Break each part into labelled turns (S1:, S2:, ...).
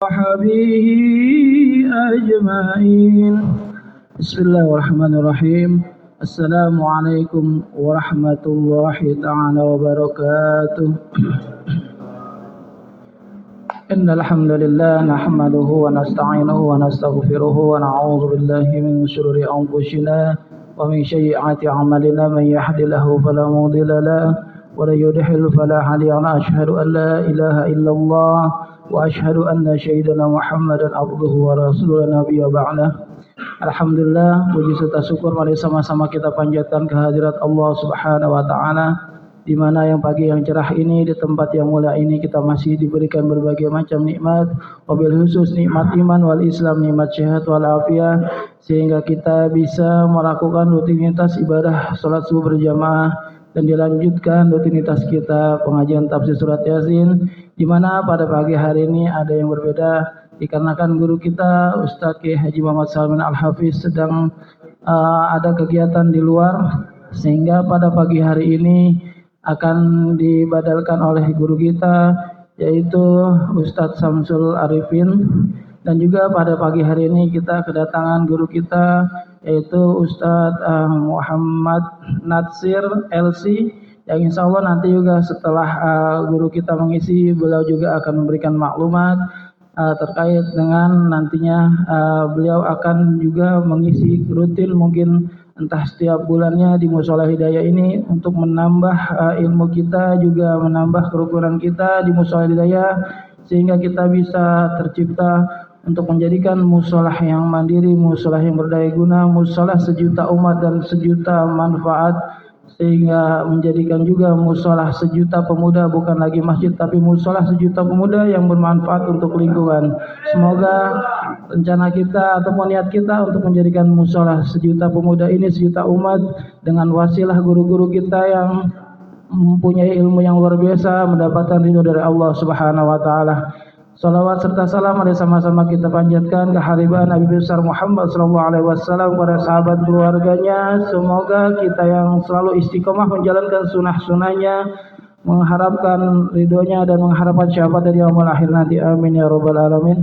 S1: وصحبه أجمعين. بسم الله الرحمن الرحيم. السلام عليكم ورحمة الله تعالى وبركاته. إن الحمد لله نحمده ونستعينه ونستغفره ونعوذ بالله من شرور أنفسنا ومن سيئات أعمالنا. من يهد الله فلا مضل له ومن يضلل فلا هادي له. أشهد أن لا إله إلا الله وأشهد أن سيدنا محمدا عبده ورسوله نبي بعده. Alhamdulillah, puji serta syukur mari sama-sama kita panjatkan kehadirat Allah Subhanahu wa taala, di mana yang pagi yang cerah ini, di tempat yang mulia ini kita masih diberikan berbagai macam nikmat, wabil khusus nikmat iman wal Islam, nikmat sehat wal afiat, sehingga kita bisa melakukan rutinitas ibadah salat subuh berjamaah dan dilanjutkan rutinitas kita pengajian tafsir surat Yasin, di mana pada pagi hari ini ada yang berbeda dikarenakan guru kita Ustaz Kiai Haji Muhammad Salmin Al-Hafiz sedang ada kegiatan di luar, sehingga pada pagi hari ini akan dibadalkan oleh guru kita yaitu Ustadz Samsul Arifin. Dan juga pada pagi hari ini kita kedatangan guru kita yaitu Ustadz Muhammad Natsir LC, yang insya Allah nanti juga setelah guru kita mengisi, beliau juga akan memberikan maklumat terkait dengan nantinya beliau akan juga mengisi rutin mungkin entah setiap bulannya di Mushola Hidayah ini untuk menambah ilmu kita, juga menambah kerukunan kita di Mushola Hidayah, sehingga kita bisa tercipta untuk menjadikan musholah yang mandiri, musholah yang berdaya guna, musholah sejuta umat dan sejuta manfaat, sehingga menjadikan juga musholah sejuta pemuda, bukan lagi masjid tapi musholah sejuta pemuda yang bermanfaat untuk lingkungan. Semoga rencana kita ataupun niat kita untuk menjadikan musholah sejuta pemuda ini sejuta umat dengan wasilah guru-guru kita yang mempunyai ilmu yang luar biasa, mendapatkan ridho dari Allah Subhanahu wa taala. Salawat serta salam mari sama-sama kita panjatkan kehadiran Nabi besar Muhammad sallallahu alaihi wasallam kepada sahabat keluarganya. Semoga kita yang selalu istiqomah menjalankan sunnah-sunnahnya, mengharapkan ridhonya dan mengharapkan syafaat dari yaumul akhir nanti. Amin ya rabbal alamin.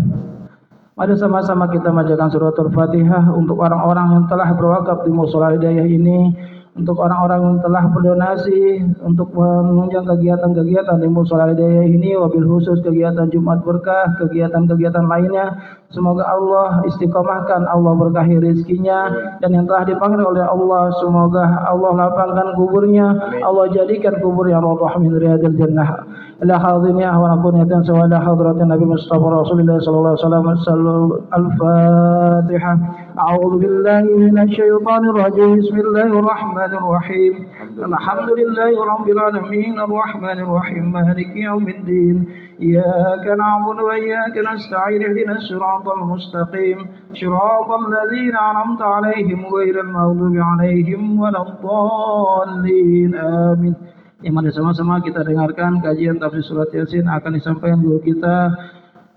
S1: Mari sama-sama kita bacakan suratul Fatihah untuk orang-orang yang telah berwakaf di Mushola Hidayah ini, untuk orang-orang yang telah berdonasi untuk menunjang kegiatan-kegiatan di Mushola Hidayah ini, wabil khusus kegiatan Jumat Berkah, kegiatan-kegiatan lainnya. Semoga Allah istiqomahkan, Allah berkahi rizkinya, dan yang telah dipanggil oleh Allah semoga Allah lapangkan kuburnya, Allah jadikan kubur yang rawdah min riyadil jannah. Ila hadhihi wa kunatan sawala hadratin Nabi Mustafa Rasulullah sallallahu alaihi wasallam. Al-Fatihah. A'udzu billahi minasy syaithanir rajim. Bismillahirrahmanir rahim. Alhamdulillahi rabbil alamin arrahmanir rahim maliki yaumiddin. Iyyaka na'budu wa iyyaka nasta'in ihdinas siratal mustaqim siratal ladzina an'amta 'alaihim ghairil maghdubi 'alaihim waladdallin. Amin. Mari sama-sama kita dengarkan kajian tafsir surat Yasin akan disampaikan guru kita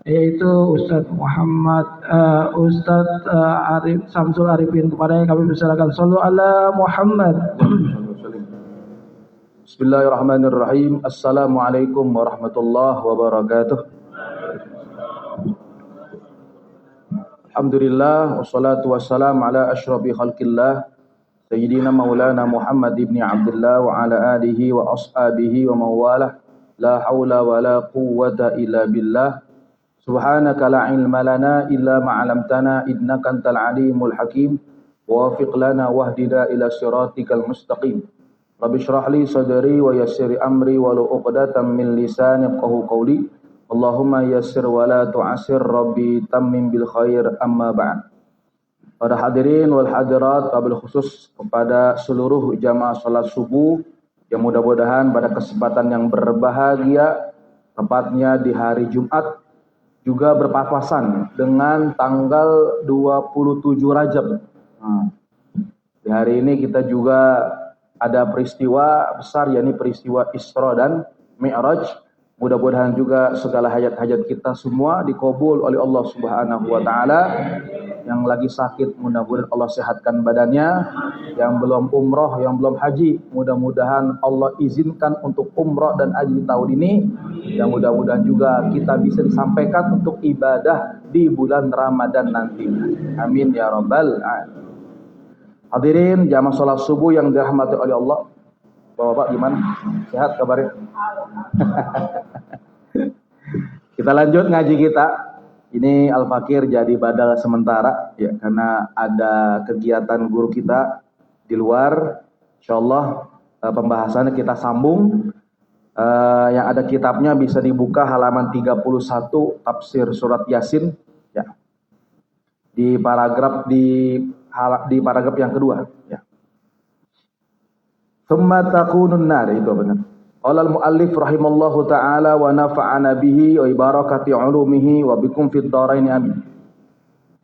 S1: yaitu Ustadz Muhammad Arif Samsul Arifin. Kepadanya kami persilakan. Shallu ala Muhammad.
S2: Bismillahirrahmanirrahim. Assalamualaikum warahmatullahi wabarakatuh. Alhamdulillah wassalatu wassalamu ala asyrafil khalqillah Sayyidina Maulana Muhammad ibn Abdullah wa ala alihi wa ashabihi wa mawalah. La hawla wa la quwwata illa billah. Subhanaka la ilma lana illa ma'alamtana innaka antal alimul hakim. Wafiq lana wahdina ila siratikal mustaqim. Rabbi syrah li sadri wa yassir amri wa lu uqdatam min lisani yafqahu qawli. Allahumma yassir wa la tu'assir Rabbi tammim bil khair amma ba'd. Para hadirin wal hadirat, wabil khusus kepada seluruh jamaah salat subuh yang mudah-mudahan pada kesempatan yang berbahagia, tepatnya di hari Jumat, juga berpapasan dengan tanggal 27 Rajab. Di hari ini kita juga ada peristiwa besar, yakni peristiwa Isra dan Mi'raj, Mudah-mudahan juga segala hajat-hajat kita semua dikabul oleh Allah Subhanahu wa taala. Yang lagi sakit mudah-mudahan Allah sehatkan badannya, yang belum umroh, yang belum haji, mudah-mudahan Allah izinkan untuk umroh dan haji tahun ini. Dan mudah-mudahan juga kita bisa disampaikan untuk ibadah di bulan Ramadan nanti. Amin ya rabbal alamin. Hadirin jamaah salat subuh yang dirahmati oleh Allah. Bapak-bapak gimana? Sehat kabarnya? Kita lanjut ngaji kita. Ini Al-Fakir jadi badal sementara ya, karena ada kegiatan guru kita di luar. Insyaallah pembahasannya kita sambung. Yang ada kitabnya bisa dibuka halaman 31 tafsir surat Yasin ya. Di paragraf yang kedua ya. Tsumma takunun nar, itu benar. Qala al-muallif rahimallahu taala wa nafa'ana bihi wa barakati ulumihi wa bikum fid dharain amin.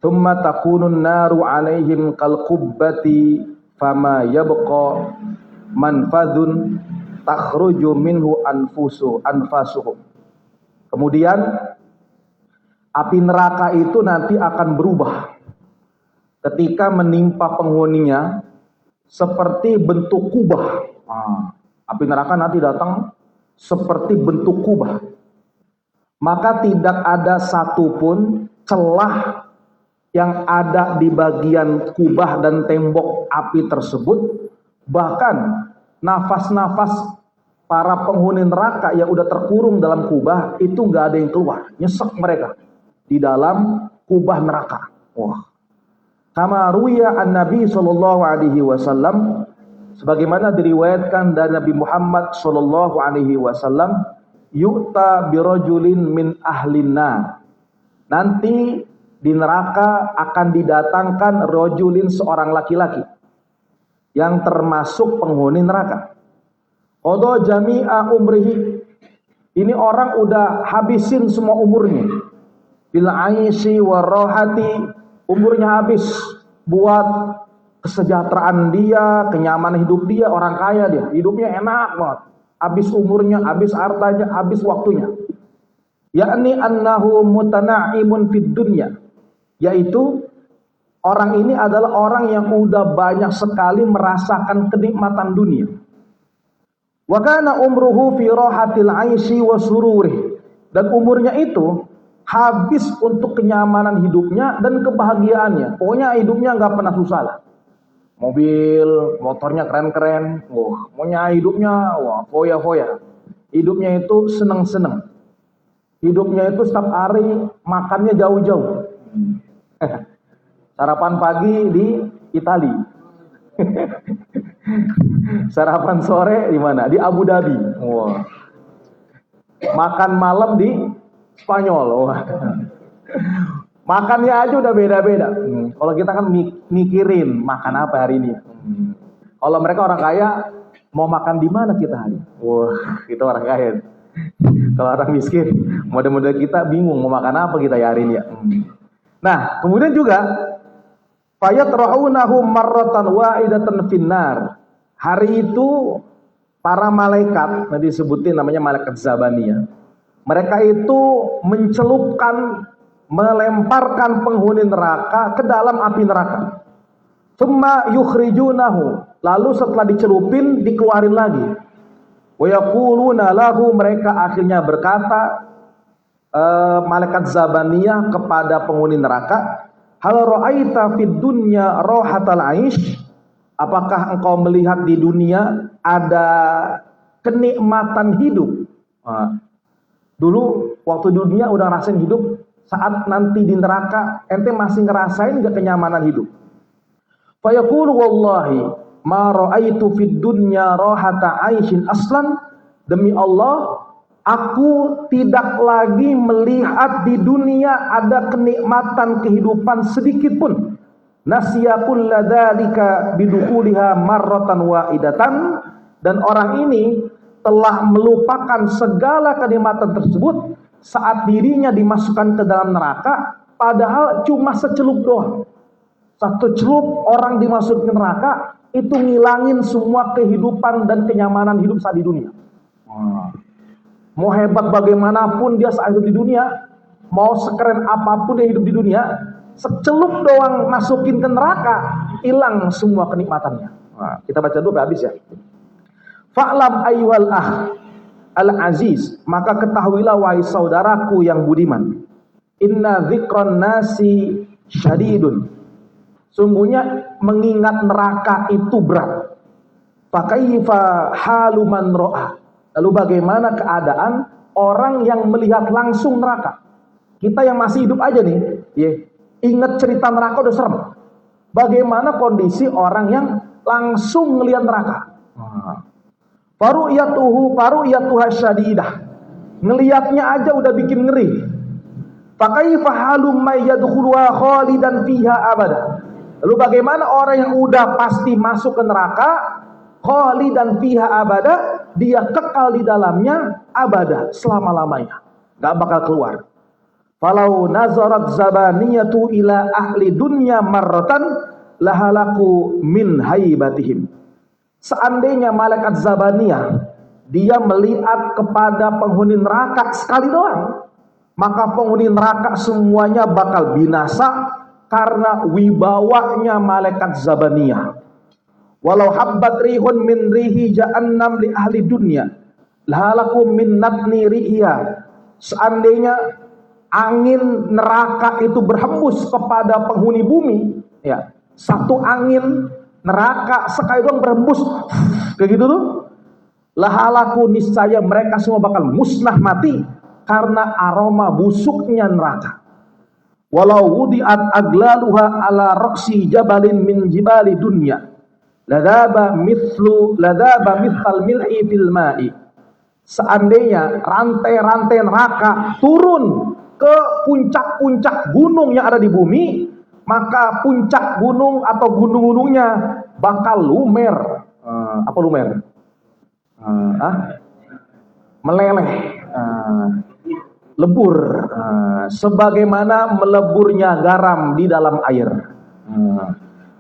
S2: Tsumma takunun naru 'alaihim kal qubbati fama yabqa manfadun takhruju minhu anfasuhum. Kemudian api neraka itu nanti akan berubah ketika menimpa penghuninya seperti bentuk kubah. Api neraka nanti datang seperti bentuk kubah. Maka tidak ada satupun celah yang ada di bagian kubah dan tembok api tersebut. Bahkan nafas-nafas para penghuni neraka yang udah terkurung dalam kubah itu nggak ada yang keluar. Nyesek mereka di dalam kubah neraka. Wah. Kama ruya an-Nabi sallallahu alaihi wasallam, sebagaimana diriwayatkan dari Nabi Muhammad sallallahu alaihi wasallam, yu'ta birajulin min ahlin nar. Nanti di neraka akan didatangkan rajulin, seorang laki-laki yang termasuk penghuni neraka. Qada jami'a umrihi. Ini orang udah habisin semua umurnya. Bil aishi warahati. Umurnya habis buat kesejahteraan dia, kenyamanan hidup dia, orang kaya dia, hidupnya enak banget. Habis umurnya, habis hartanya, habis waktunya. Yakni annahu mutana'imun fid dunya. Yaitu orang ini adalah orang yang udah banyak sekali merasakan kenikmatan dunia. Wa kana umruhu fi rahatil 'aishi wa sururih. Dan umurnya itu habis untuk kenyamanan hidupnya dan kebahagiaannya. Pokoknya hidupnya nggak pernah susah lah. Mobil, motornya keren-keren. Wah, pokoknya hidupnya wah foya-foya. Hidupnya itu seneng-seneng. Hidupnya itu setiap hari makannya jauh-jauh. Sarapan pagi di Itali. Sarapan sore di mana? Di Abu Dhabi. Wah. Makan malam di Spanyol. Wah. Makannya aja udah beda-beda. Kalau kita kan mikirin makan apa hari ini. Kalau mereka orang kaya, mau makan di mana kita hari? Wah, kita orang kaya. Kalau orang miskin, model-model kita bingung mau makan apa kita hari ini ya. Nah, kemudian juga fayatra'unahu marratan wa'idatan finnar. Hari itu para malaikat, nanti disebutin namanya malaikat Zabaniyah. Mereka itu mencelupkan, melemparkan penghuni neraka ke dalam api neraka. Tsumma yukhrijunahu. Lalu setelah dicelupin, dikeluarin lagi. Wa yaquluna lahu, mereka akhirnya berkata, malaikat Zabaniyah kepada penghuni neraka, hal ra'aita fid dunya rahatal 'aish? Apakah engkau melihat di dunia ada kenikmatan hidup? Dulu waktu dunia udah ngerasain hidup, saat nanti di neraka ente masih ngerasain gak kenyamanan hidup? Fa yaqulu wallahi ma ra'aitu fid dunya rahata 'aishin aslan. Demi Allah, aku tidak lagi melihat di dunia ada kenikmatan kehidupan sedikit pun. Nasiya kulladzalika bidukuliha marratan wa'idatan. Dan orang ini telah melupakan segala kenikmatan tersebut saat dirinya dimasukkan ke dalam neraka, padahal cuma secelup doang. Satu celup orang dimasukin ke neraka itu ngilangin semua kehidupan dan kenyamanan hidup saat di dunia. Mau hebat bagaimanapun dia saat hidup di dunia, mau sekeren apapun dia hidup di dunia, secelup doang masukin ke neraka, hilang semua kenikmatannya. Nah, kita baca dulu habis ya. Fa'lam ayyuhal al-aziz, maka ketahuilah wahai saudaraku yang budiman, inna dzikran nasi syadidun, sungguhnya mengingat neraka itu berat. Fakaifa halu man ra'a, lalu bagaimana keadaan orang yang melihat langsung neraka? Kita yang masih hidup aja nih, ingat cerita neraka udah serem. Bagaimana kondisi orang yang langsung melihat neraka? Faru'yatuha syadidah, ngelihatnya aja udah bikin ngeri. Fakaifa halu may yadkhuluha khalidan fiha abada, lalu bagaimana orang yang udah pasti masuk ke neraka, khalidan fiha abada, dia kekal di dalamnya abada, selama-lamanya, gak bakal keluar. Falau nazarat zabaniyatu ila ahli dunya marratan lahalaku min haibatihim. Seandainya malaikat Zabaniyah dia melihat kepada penghuni neraka sekali doang, maka penghuni neraka semuanya bakal binasa karena wibawanya malaikat Zabaniyah. Walau habbat rihun min rihi jahannam li ahli dunya lahalakum min natni rihiya. Seandainya angin neraka itu berhembus kepada penghuni bumi, ya, satu angin neraka sekali doang berhembus kayak gitu tuh, lahalaku, niscaya mereka semua bakal musnah mati karena aroma busuknya neraka. Walau wudi'at aglaluha ala raqsi jabalin min jibali dunya ladaba mithal mil'i fil ma'i. Seandainya rantai-rantai neraka turun ke puncak-puncak gunung yang ada di bumi, maka puncak gunung atau gunung-gunungnya bakal lumer. Apa lumer? Meleleh, lebur, sebagaimana meleburnya garam di dalam air.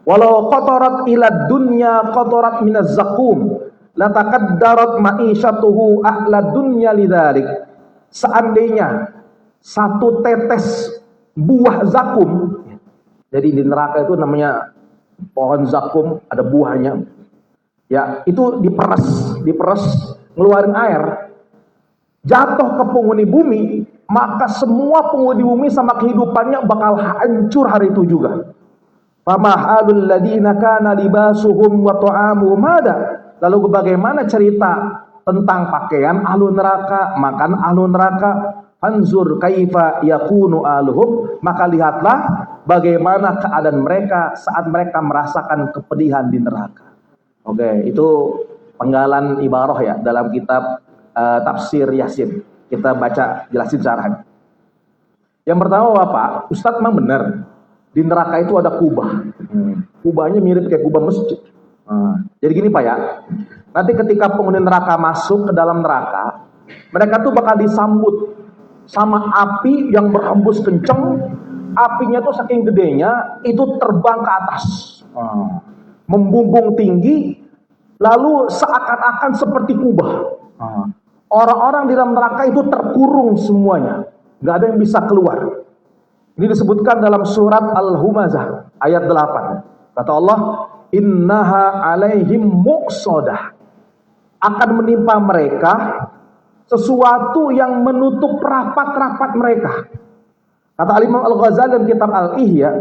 S2: Walau qatarat ila dunya qatarat minaz zakum latakaddarat ma'isyatuhu ahla dunya lidzalik. Seandainya satu tetes buah zakum, jadi di neraka itu namanya pohon zakum, ada buahnya. Ya, itu diperes, ngeluarin air, jatuh ke penghuni bumi, maka semua penghuni bumi sama kehidupannya bakal hancur hari itu juga. Famahalul ladina kana libasuhum wa ta'amuhum hada. Lalu bagaimana cerita tentang pakaian ahlu neraka, makan ahlu neraka? Anzur kaifa yakunu ahluhum, maka lihatlah bagaimana keadaan mereka saat mereka merasakan kepedihan di neraka. Oke, itu penggalan ibarah ya dalam kitab tafsir Yasin. Kita baca jelasin caranya. Yang pertama Bapak, Ustadz memang benar di neraka itu ada kubah. Kubahnya mirip kayak kubah masjid. Jadi gini Pak ya, nanti ketika penghuni neraka masuk ke dalam neraka, mereka tuh bakal disambut sama api yang berhembus kenceng. Apinya tuh saking gedenya itu terbang ke atas, membumbung tinggi, lalu seakan-akan seperti kubah. Orang-orang di dalam neraka itu terkurung semuanya, nggak ada yang bisa keluar. Ini disebutkan dalam surat Al-Humazah ayat 8. Kata Allah, innaha alaihim muqsadah, akan menimpa mereka sesuatu yang menutup rapat-rapat mereka. Kata Al-Imam Al-Ghazali dalam kitab Al-Ihya,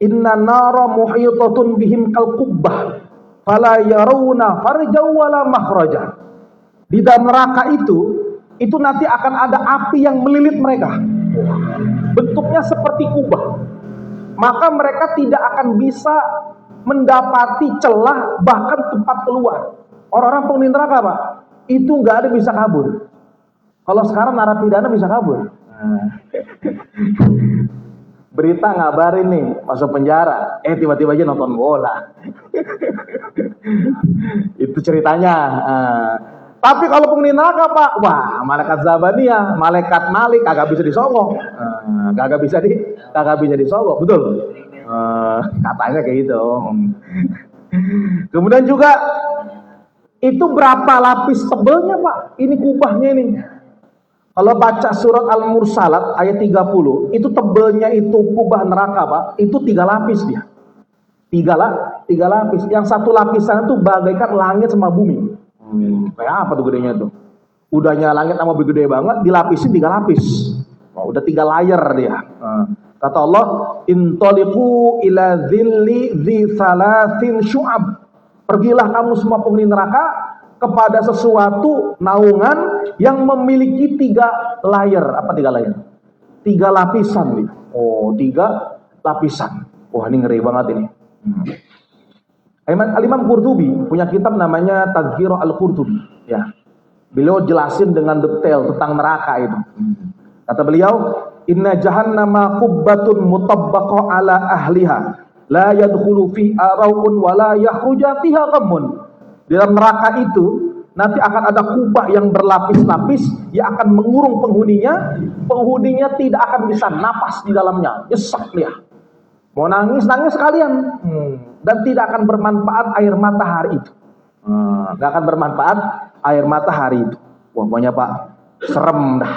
S2: inna nara muhitatun bihim kal qubbah fala yarawna farjaw wala makhraja. Di dalam neraka itu nanti akan ada api yang melilit mereka. Bentuknya seperti kubah. Maka mereka tidak akan bisa mendapati celah bahkan tempat keluar. Orang-orang penghuni neraka Pak, itu nggak ada bisa kabur. Kalau sekarang narapidana bisa kabur. Berita ngabarin nih masuk penjara, tiba-tiba aja nonton bola. Itu ceritanya. Tapi kalau penghuni neraka Pak, wah malaikat Zabaniyah, malaikat Malik kagak bisa disogok, kagak bisa disogok, betul? Katanya kayak gitu. Kemudian juga itu berapa lapis tebelnya Pak? Ini kubahnya ini. Kalau baca surat Al-Mursalat ayat 30, itu tebelnya itu kubah neraka, Pak, itu 3 lapis dia. Tiga lapis. Yang satu lapisan itu bagaikan langit sama bumi. Kayak apa tuh gedenya tuh? Udahnya langit sama bumi gede banget, dilapisin 3 lapis. Udah 3 layer dia. Kata Allah, intaliqu ila dhilli dhi thalathin syu'ab. Pergilah kamu semua penghuni neraka kepada sesuatu naungan yang memiliki 3 layer. Apa 3 layer? 3 lapisan nih. 3 lapisan. Wah, ini ngeri banget ini. Al-Imam Qurtubi punya kitab namanya Tadhkirah Al-Qurtubi, ya. Beliau jelasin dengan detail tentang neraka itu. Kata beliau, inna jahannama qubbatun mutabbaqah ala ahliha la yadkhulu fi araun wa la yakhruja fiha ghammun. Di dalam neraka itu nanti akan ada kubah yang berlapis-lapis yang akan mengurung penghuninya. Penghuninya tidak akan bisa napas di dalamnya, nyesek dia. Mau nangis sekalian. Dan tidak akan bermanfaat air mata hari itu. Gak akan bermanfaat air mata hari itu. Wah, pokoknya Pak, serem dah.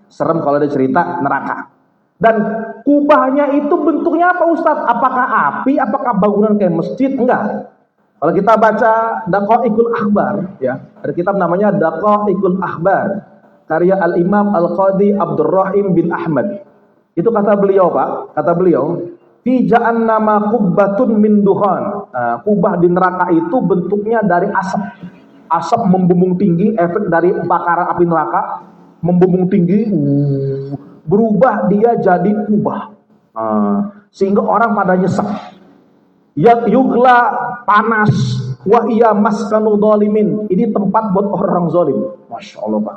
S2: Serem kalau ada cerita neraka. Dan kubahnya itu bentuknya apa, Ustadz? Apakah api? Apakah bangunan kayak masjid? Enggak. Kalau kita baca Daqaiqul Akhbar, ya, ada kitab namanya Daqaiqul Akhbar, karya Al-Imam Al-Qadhi Abdurrahim bin Ahmad. Itu kata beliau, Pak, fi jahannama qubbatun min duhan. Kubah di neraka itu bentuknya dari asap. Asap membumbung tinggi, efek dari bakaran api neraka membumbung tinggi, berubah dia jadi kubah. Sehingga orang pada nyesek. Yugla panas, wa iya maskanu dhalimin. Ini tempat buat orang zalim. Masya Allah, Pak.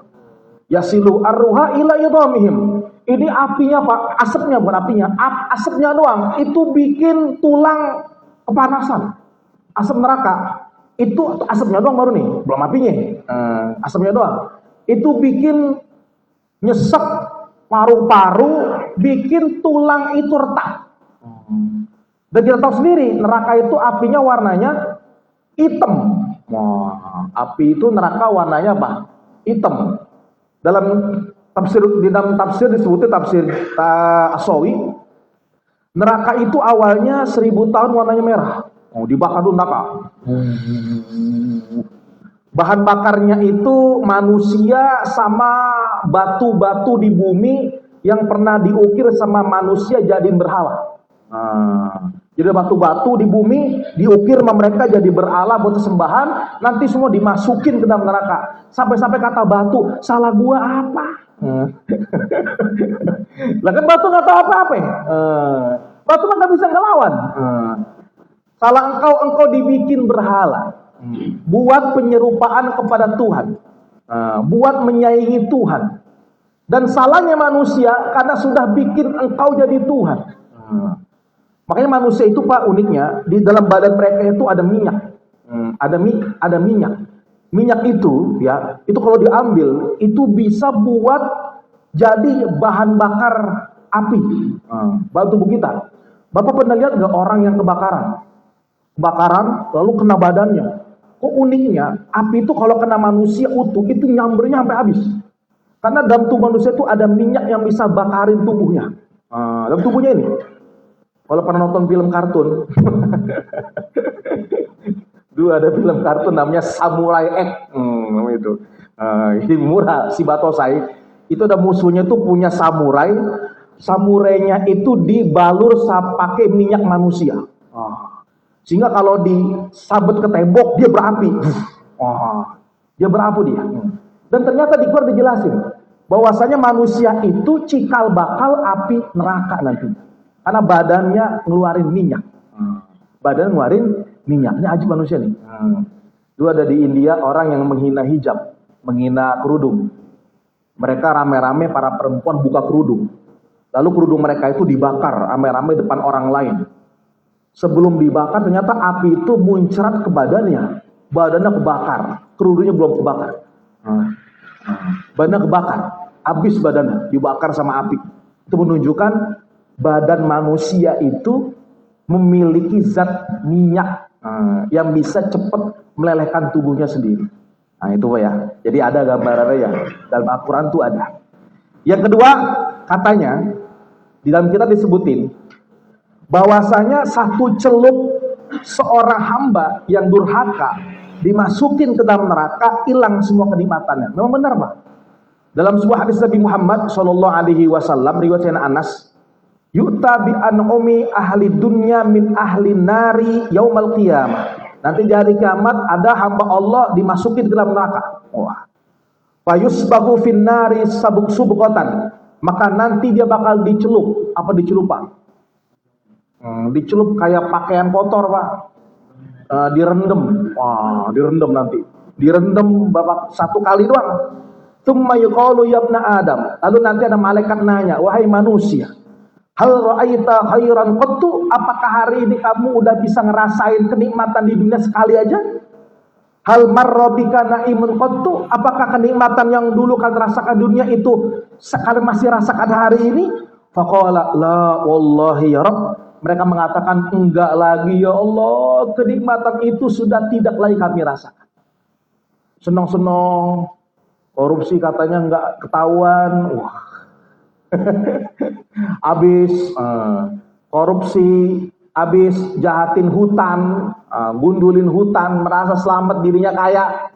S2: Yasilu arruha ila idhamihim. Ini apinya, Pak, asapnya bukan apinya, asapnya doang itu bikin tulang kepanasan. Asap neraka itu asapnya doang baru nih, belum apinya. Asapnya doang itu bikin nyesek paru-paru, bikin tulang itu retak. Dan kita tahu sendiri neraka itu apinya warnanya hitam. Wah, api itu neraka warnanya apa? Hitam. Dalam tafsir disebutnya tafsir Asawi, neraka itu awalnya 1000 tahun warnanya merah. Dibakar dulu neraka. Bahan bakarnya itu manusia sama batu-batu di bumi yang pernah diukir sama manusia jadi berhala. Jadi batu-batu di bumi diukir sama mereka jadi berhala buat sembahan, nanti semua dimasukin ke dalam neraka. Sampai-sampai kata batu, salah gua apa? Lah kan batu nggak tahu apa-apa. Batu nggak bisa ngelawan. Salah engkau dibikin berhala, buat penyerupaan kepada Tuhan, buat menyaingi Tuhan. Dan salahnya manusia karena sudah bikin engkau jadi Tuhan. Makanya manusia itu, Pak, uniknya di dalam badan mereka itu ada minyak. Ada minyak. Minyak itu, ya, itu kalau diambil itu bisa buat jadi bahan bakar api. Bahan tubuh kita. Bapak pernah lihat nggak orang yang kebakaran lalu kena badannya? Kok uniknya api itu kalau kena manusia utuh itu nyambernya sampai habis. Karena dalam tubuh manusia itu ada minyak yang bisa bakarin tubuhnya. Dalam tubuhnya ini. Kalau pernah nonton film kartun, dulu ada film kartun namanya Samurai X, itu. Ini murah, si Batosai. Itu ada musuhnya tuh punya samurai. Samurainya itu dibalur pakai minyak manusia. Sehingga kalau disabet ke tembok dia berapi. Dia berapu dia. Dan ternyata di Quran dijelasin bahwasanya manusia itu cikal bakal api neraka nanti. Karena badannya ngeluarin minyak. Badan ngeluarin minyak. Ini ajib manusia nih. Dulu ada di India orang yang menghina hijab, menghina kerudung. Mereka rame-rame para perempuan buka kerudung. Lalu kerudung mereka itu dibakar rame-rame depan orang lain. Sebelum dibakar ternyata api itu muncrat ke badannya. Badannya kebakar, kerudungnya belum kebakar. Badannya kebakar, habis badannya dibakar sama api. Itu menunjukkan badan manusia itu memiliki zat minyak yang bisa cepat melelehkan tubuhnya sendiri. Nah itu, Pak, ya. Jadi ada gambarannya ya. Dalam Al-Quran tuh ada. Yang kedua, katanya di dalam kitab disebutin bahwasanya satu celup seorang hamba yang durhaka dimasukin ke dalam neraka, hilang semua kenikmatannya. Memang benar, Pak. Dalam sebuah hadis Nabi Muhammad sallallahu alaihi wasallam riwayat Sayyidina Anas, yu'ta bi an'umi ahli dunya min ahli nari yaumal qiyamah. Nanti di hari kiamat ada hamba Allah dimasukin ke dalam neraka. Wah. Fayusbagu fin nari subqatan. Maka nanti dia bakal dicelup, dicelupang. Dicelup kayak pakaian kotor, Pak. Direndam. Wah, direndam nanti. Direndam babak satu kali doang. Tsumma yuqalu ya ibna Adam. Lalu nanti ada malaikat nanya, wahai manusia, hal ra'aita khairan qattu? Apakah hari ini kamu udah bisa ngerasain kenikmatan di dunia sekali aja? Hal marra bika naimun qattu? Apakah kenikmatan yang dulu kan rasakan dunia itu sekali masih rasakan hari ini? Faqala la wallahi ya Rabb. Mereka mengatakan, enggak lagi ya Allah, kenikmatan itu sudah tidak lagi kami rasakan. Senang-senang, korupsi katanya enggak ketahuan. Wah. Habis korupsi, habis jahatin hutan, gundulin hutan, merasa selamat dirinya kaya.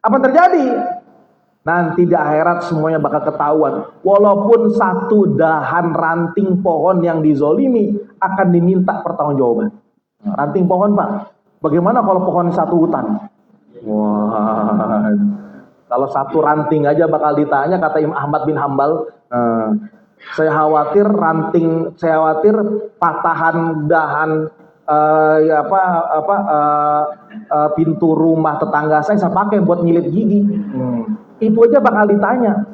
S2: Apa terjadi? Nanti di akhirat semuanya bakal ketahuan. Walaupun satu dahan ranting pohon yang dizolimi akan diminta pertanggungjawaban. Ranting pohon, Pak. Bagaimana kalau pohon satu hutan? Wah, kalau satu ranting aja bakal ditanya, kata Imam Ahmad bin Hambal. Saya khawatir patahan dahan pintu rumah tetangga saya pakai buat nyilit gigi. Itu aja bakal ditanya.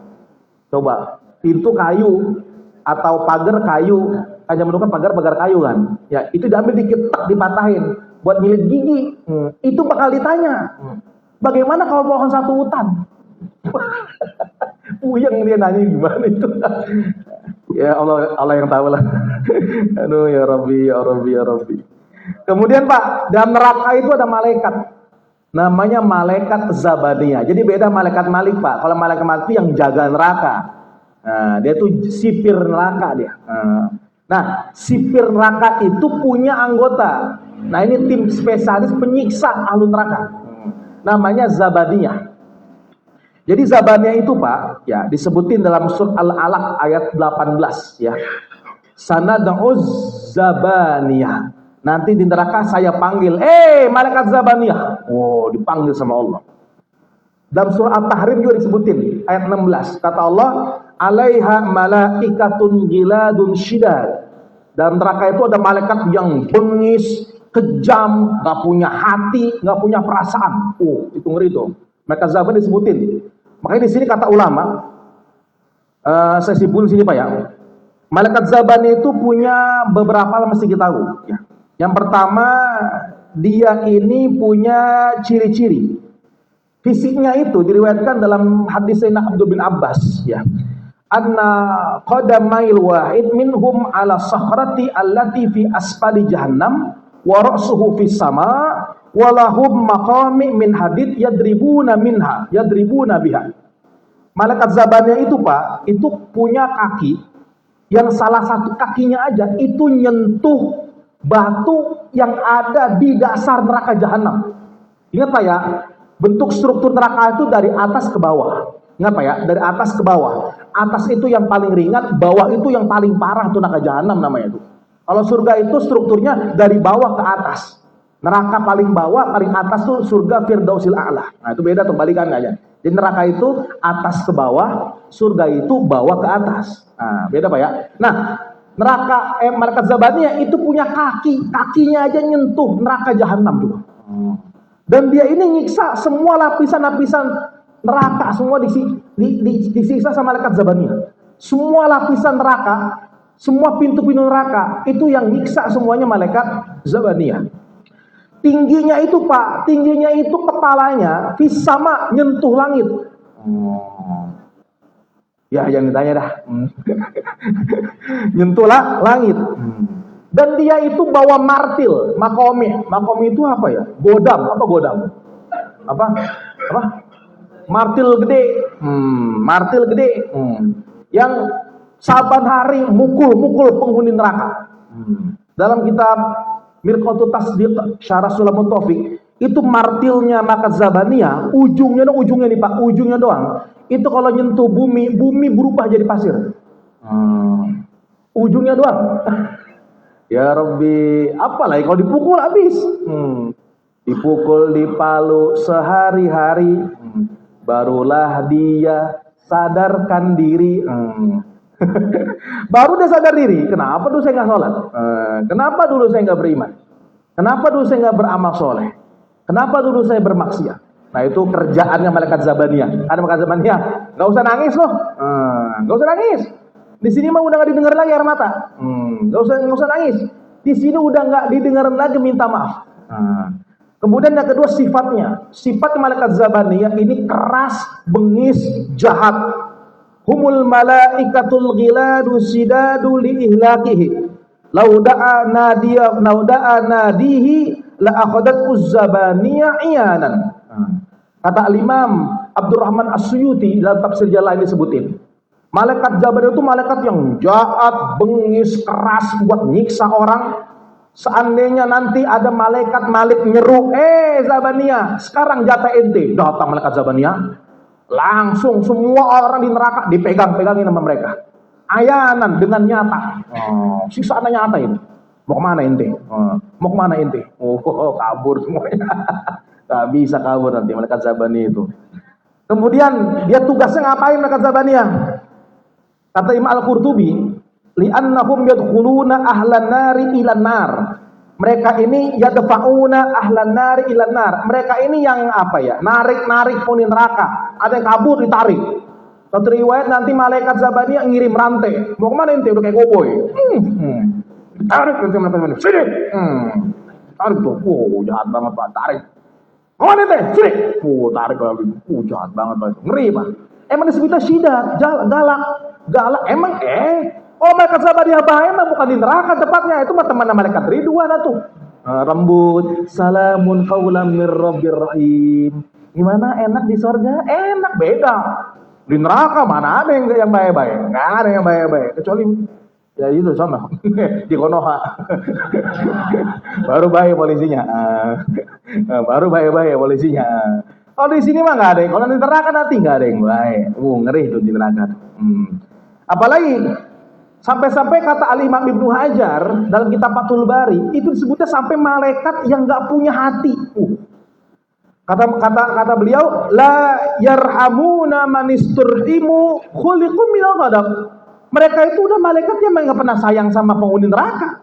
S2: Coba, pintu kayu atau pagar kayu, kan zaman dulu kan pagar kayu kan. Ya, itu diambil diketak, dipatahin buat nyilit gigi. Itu bakal ditanya. Bagaimana kalau pohon satu hutan? Puyeng dia nanya gimana itu. Ya Allah yang tahu lah. Aduh ya Rabbi, ya Rabbi, ya Rabbi. Kemudian Pak, dalam neraka itu ada malaikat. Namanya malaikat Zabaniyah. Jadi beda malaikat Malik, Pak. Kalau malaikat Malik itu yang jaga neraka. Nah, dia tuh sipir neraka dia. Nah, sipir neraka itu punya anggota. Nah, ini tim spesialis penyiksa ahli neraka. Namanya Zabaniyah. Jadi Zabaniyah itu, Pak, ya disebutin dalam surat Al-Alaq ayat 18 ya. Sanad'uz Zabaniyah. Nanti di neraka saya panggil, malaikat Zabaniyah. Oh, dipanggil sama Allah. Dalam surah At-Tahrim juga disebutin ayat 16. Kata Allah, alaiha malaikatun giladun syidad. Dalam neraka itu ada malaikat yang bengis, kejam, gak punya hati, gak punya perasaan. Oh, itu ngeri tuh. Malaikat Zabaniyah disebutin. Makanya di sini kata ulama, saya simpulin sini Pak ya. Malaikat Zabaniyah itu punya beberapa hal mesti kita tahu. Ya. Yang pertama, dia ini punya ciri-ciri. Fisiknya itu diriwayatkan dalam hadis Sayyidina Abdul bin Abbas ya. Anna qadamail wahid minhum ala sakhrati allati fi asfali jahannam wa ra'suhu fis sama wa lahum maqami min hadid yadribuna biha. Malaikat Zabaniyah itu Pak, itu punya kaki yang salah satu kakinya aja itu nyentuh batu yang ada di dasar neraka jahanam. Ingat Pak ya, bentuk struktur neraka itu dari atas ke bawah. Ingat Pak ya, dari atas ke bawah. Atas itu yang paling ringan, bawah itu yang paling parah tuh neraka jahanam namanya itu. Kalau surga itu strukturnya dari bawah ke atas. Neraka paling bawah, paling atas tuh surga Firdausil A'la. Nah, itu beda tuh balikannya aja. Jadi neraka itu atas ke bawah, surga itu bawah ke atas. Nah, beda Pak ya. Nah, neraka malaikat Zabaniyah itu punya kakinya aja nyentuh neraka jahanam juga. Dan dia ini nyiksa semua lapisan-lapisan neraka, semua disiksa sama malaikat Zabaniyah. Semua lapisan neraka, semua pintu-pintu neraka itu yang nyiksa semuanya malaikat Zabaniyah. Tingginya itu Pak, kepalanya sama nyentuh langit. Ya, jangan ditanya dah. Nyentuhlah langit. Dan dia itu bawa martil, makomi. Makomi itu apa ya? Godam. Apa? Martil gede. Martil gede. yang saban hari mukul-mukul penghuni neraka. Dalam kitab Mirqatut Tasdiq Syarah Sulamun Taufik, itu martilnya Markaz Zabaniyah, ujungnya nih Pak, ujungnya doang. Itu kalau nyentuh bumi berubah jadi pasir. Ujungnya doang. Ya Rabbi, apalagi kalau dipukul habis. Dipukul, dipalu sehari-hari, barulah dia sadarkan diri. Baru dia sadar diri. Kenapa dulu saya nggak sholat? Kenapa dulu saya nggak beriman? Kenapa dulu saya nggak beramal soleh? Kenapa dulu saya bermaksiat? Nah itu kerjaannya malaikat Zabaniyah. Ada malaikat Zabaniyah, nggak usah nangis loh, nggak usah nangis. Di sini mah udah nggak didengar lagi air mata, nggak usah nangis. Di sini udah nggak didengar lagi minta maaf. Kemudian yang kedua sifat malaikat Zabaniyah ini keras, bengis, jahat. Humul malaikatul ghiladu sidadu li ihlakihi. Lauda'a nadihi la akhadat Zabaniyah iyanan. Kata Imam Abdurrahman As-Suyuti dalam tafsir lain disebutin, malaikat Zabaniyah itu malaikat yang jahat, bengis, keras buat nyiksa orang. Seandainya nanti ada malaikat Malik nyeru, Zabaniyah, sekarang jatah ente. Datang malaikat Zabaniyah, langsung semua orang di neraka dipegang-pegangin sama mereka. Ayanan dengan nyata. Siksaan nyata ini. Mau kemana ente? Mau kemana ente? Kabur semuanya. Gak bisa kabur nanti malaikat Zabaniyah itu. Kemudian dia tugasnya ngapain malaikat Zabaniyah? Kata Imam Al-Qurtubi, li'annahum yadkhuluna ahlan nari ilan nar. Mereka ini yadfa'una ahlan nari ilan nar. Mereka ini yang apa ya? Narik-narik penghuni neraka. Ada yang kabur ditarik. Satu riwayat nanti malaikat Zabaniyah ngirim rantai. Mau kemana ente? Udah kayak koboi. Tarik nanti malaikat Zabaniyah. Sini. Tarik tuh. Jahat banget Pak. Tarik. Mau kemana ente? Sini. Tarik lagi. Jahat banget Pak. Ngeri Pak. Emang disebutnya syidat, galak. Emang oh malaikat Zabaniyah bahaya emang bukan di neraka tepatnya. Itu mah teman malaikat Ridwan tuh. Rambut salamun qaulam mir rabbir rahim. Gimana enak di surga? Enak beda. Di neraka mana ada yang baik-baik? Enggak ada yang baik-baik kecuali ya itu sama di Konoha. Baru baik polisinya. Baru baik polisinya. Kalau di sini mah nggak ada. Kalau di neraka nanti nggak ada yang baik. Ngeri tuh di neraka. Apalagi sampai-sampai kata Al-Imam Ibnu Hajar dalam kitab Fathul Bari itu disebutnya sampai malaikat yang nggak punya hati. Kata beliau, la yarhamuna manisturhimu khuliqu minal ghadab. Mereka itu udah malaikat yang nggak pernah sayang sama penghuni neraka.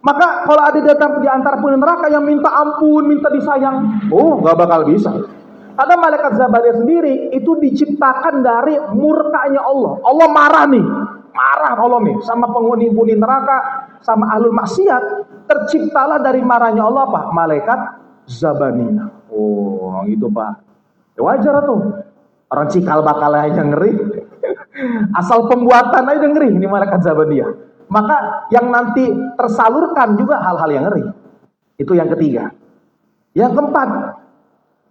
S2: Maka kalau ada datang di antara penghuni neraka yang minta ampun, minta disayang, nggak bakal bisa. Ada malaikat Zabaniyah sendiri itu diciptakan dari murkanya Allah. Allah marah Allah nih sama penghuni neraka, sama ahlul maksiat. Terciptalah dari marahnya Allah apa? Malaikat Zabaniyah. Gitu Pak. Ya wajar tuh. Orang cikal bakal aja ngeri. Asal pembuatan aja ngeri ini malaikat Zabaniyah. Maka yang nanti tersalurkan juga hal-hal yang ngeri. Itu yang ketiga. Yang keempat,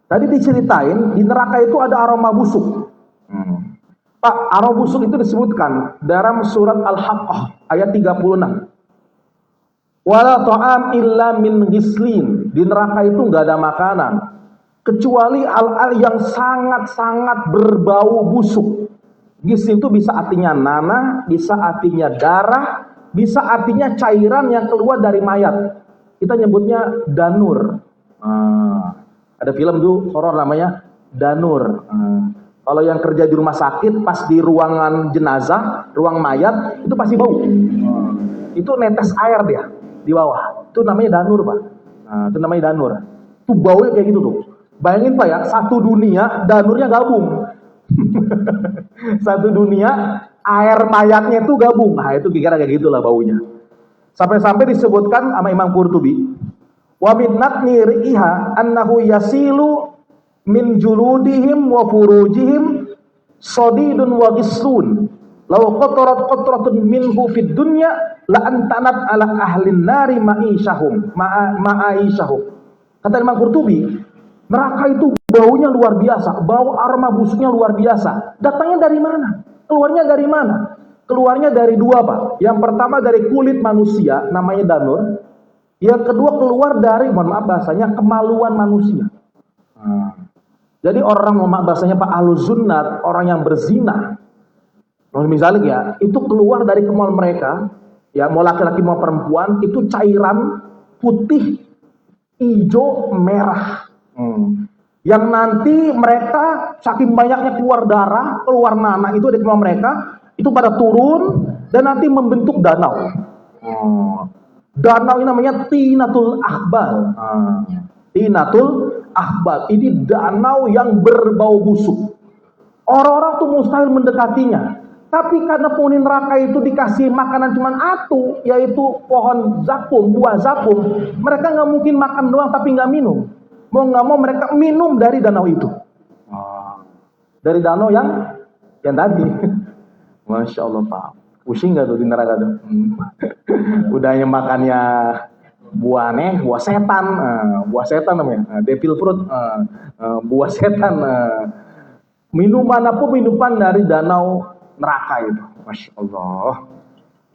S2: tadi diceritain di neraka itu ada aroma busuk. Pak, aroma busuk itu disebutkan dalam surat Al-Haqqah ayat 36. Wala ta'am illa min ghislin. Di neraka itu nggak ada makanan kecuali al-al yang sangat-sangat berbau busuk. Ghislin itu bisa artinya nanah, bisa artinya darah, bisa artinya cairan yang keluar dari mayat. Kita nyebutnya danur. Ada film tuh horor namanya Danur. Kalau yang kerja di rumah sakit pas di ruangan jenazah, ruang mayat itu pasti bau. Itu netes air dia di bawah. Itu namanya danur, Pak. Itu namanya danur. Itu baunya kayak gitu tuh. Bayangin Pak ya, satu dunia danurnya gabung. Satu dunia air mayatnya itu gabung. Nah, itu kira-kira kayak gitulah baunya. Sampai-sampai disebutkan sama Imam Qurtubi, wa min natni riha annahu yasilu min juludihim wa furujihim sadidun wa ghislun law qataratun minhu fid dunya la antanat ala ahlin nari ma'ishahum. Kata Imam Qurtubi, neraka itu baunya luar biasa, bau aroma busuknya luar biasa. Datangnya dari mana? Keluarnya dari mana? Keluarnya dari dua, Pak. Yang pertama dari kulit manusia, namanya danur. Yang kedua keluar dari, mohon maaf bahasanya, kemaluan manusia. Jadi orang, mohon maaf bahasanya Pak, ahluz sunnah, orang yang berzina, misalnya ya, itu keluar dari kemaluan mereka, ya mau laki-laki mau perempuan, itu cairan putih, hijau, merah. Yang nanti mereka saking banyaknya keluar darah, keluar nanah itu di kemaluan mereka, itu pada turun dan nanti membentuk danau. Danau ini namanya Tinatul Ahbal. Tinatul Ahbal. Ini danau yang berbau busuk. Orang-orang tuh mustahil mendekatinya. Tapi karena penghuni neraka itu dikasih makanan cuman atu, yaitu pohon zakum, buah zakum, mereka nggak mungkin makan doang tapi nggak minum. Mau nggak mau mereka minum dari danau itu. Dari danau yang tadi. Masya Allah, Pak. Pusing nggak tuh di neraka tuh? Udahnya makannya buah setan namanya, devil fruit, buah setan. Minuman apa minuman dari danau neraka itu, Masya Allah.